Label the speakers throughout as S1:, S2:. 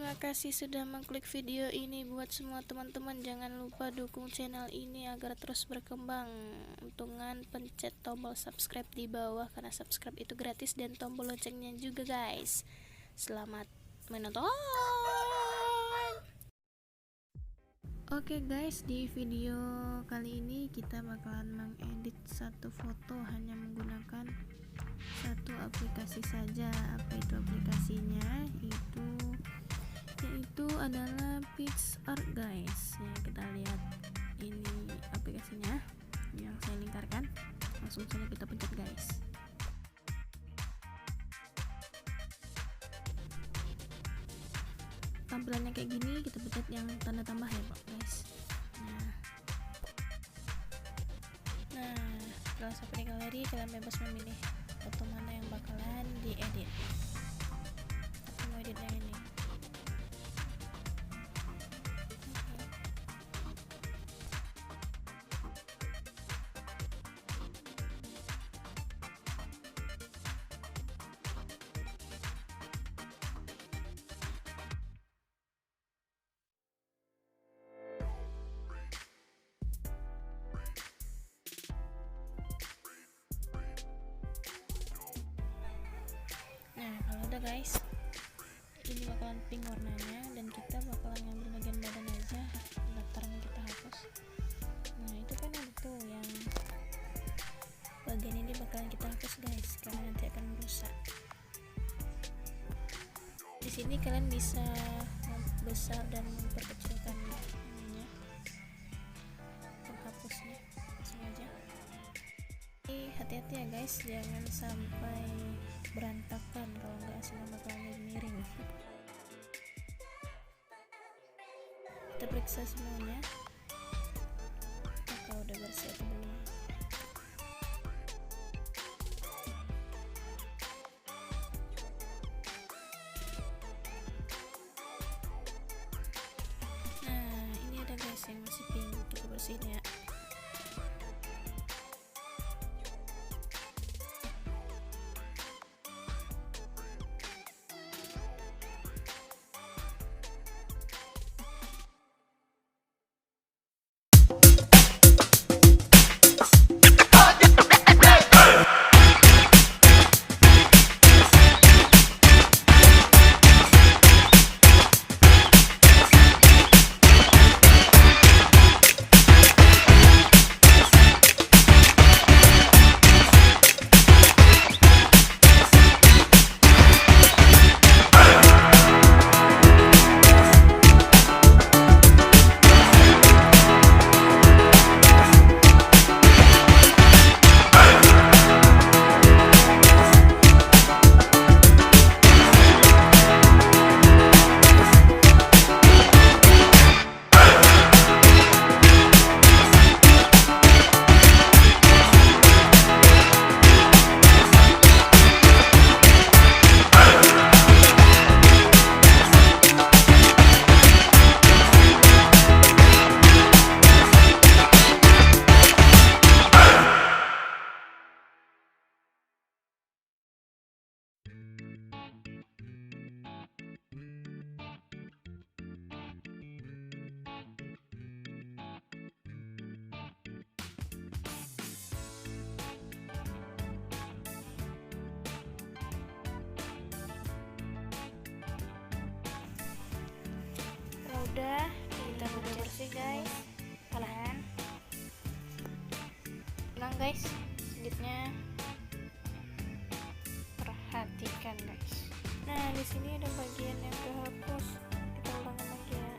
S1: Terima kasih sudah mengklik video ini. Buat semua teman-teman, jangan lupa dukung channel ini agar terus berkembang dengan pencet tombol subscribe di bawah, karena subscribe itu gratis, dan tombol loncengnya juga guys. Selamat menonton. Oke guys, di video kali ini kita bakalan mengedit satu foto hanya menggunakan satu aplikasi saja. Apa itu aplikasinya? Yaitu adalah picsart guys. Ya, kita lihat ini aplikasinya yang saya lingkarkan. Langsung saja kita pencet guys. Tampilannya kayak gini, kita pencet yang tanda tambah ya Pak guys. Nah, setelah sampai di galeri, kalian bebas memilih foto mana yang bakalan diedit. Aku mau edit yang ini. Nah, kalau udah guys, ini bakalan pink warnanya, dan kita bakalan ngambil bagian badan aja, daftarnya kita hapus. Nah, itu kan ada tuh yang bagian ini bakalan kita hapus guys, karena nanti akan merusak. Di sini kalian bisa membesar dan memperkecilkan ininya, penghapusnya, langsung aja. Hati-hati ya guys, jangan sampai berantakan, kalau nggak hasilnya bakalan miring. Kita periksa semuanya apakah udah bersih atau belum. Nah, ini ada guys yang masih pink, kita bersihin ya. Udah, kita udah bersih guys. Pelan guys, selanjutnya perhatikan guys. Nah, di sini ada bagian yang kehapus, kita ulangin lagi ya.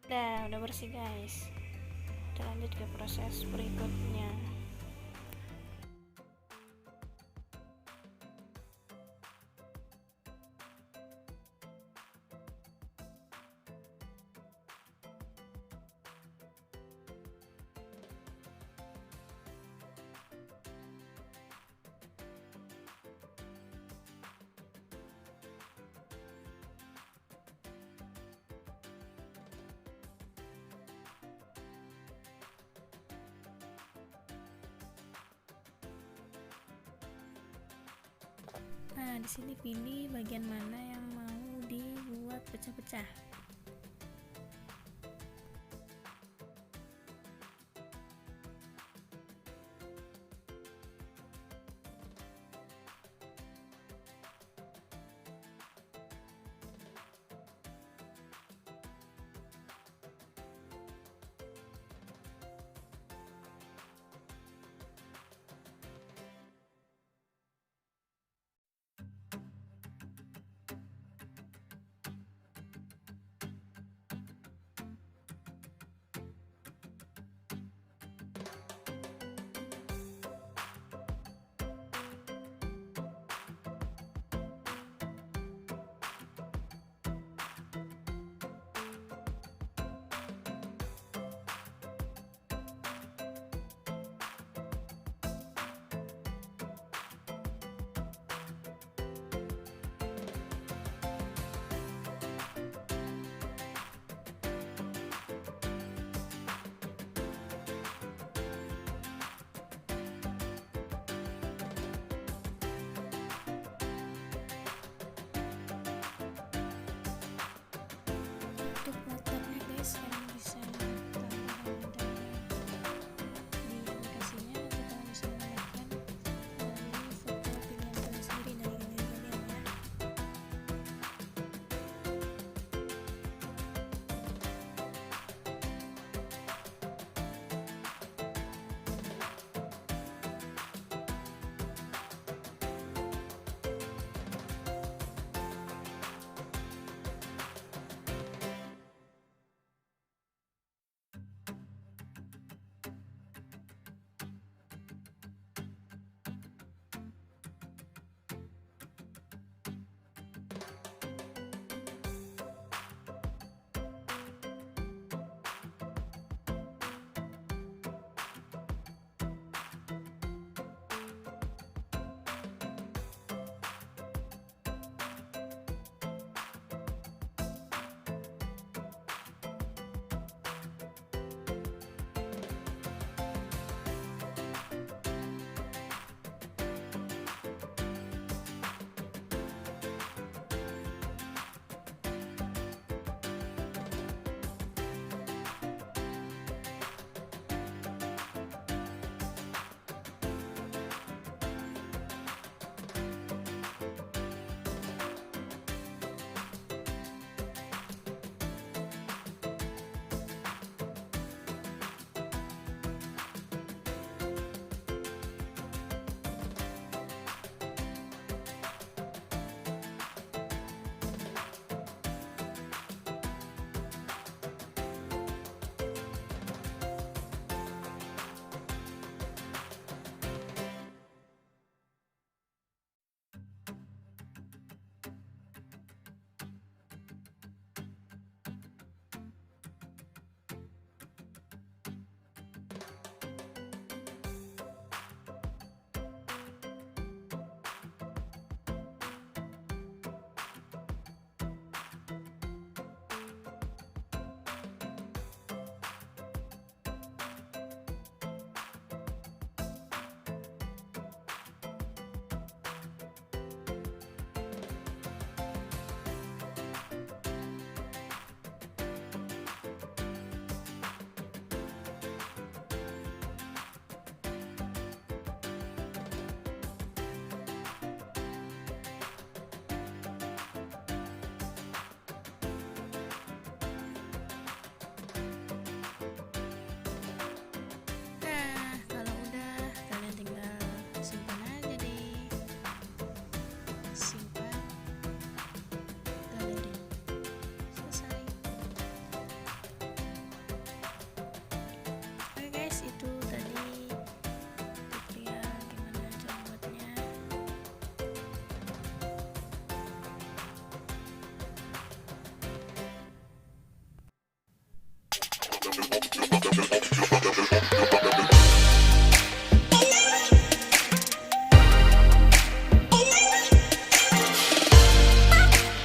S1: Udah bersih guys. Kita lanjut ke proses berikutnya. Nah, di sini pilih bagian mana yang mau dibuat pecah-pecah.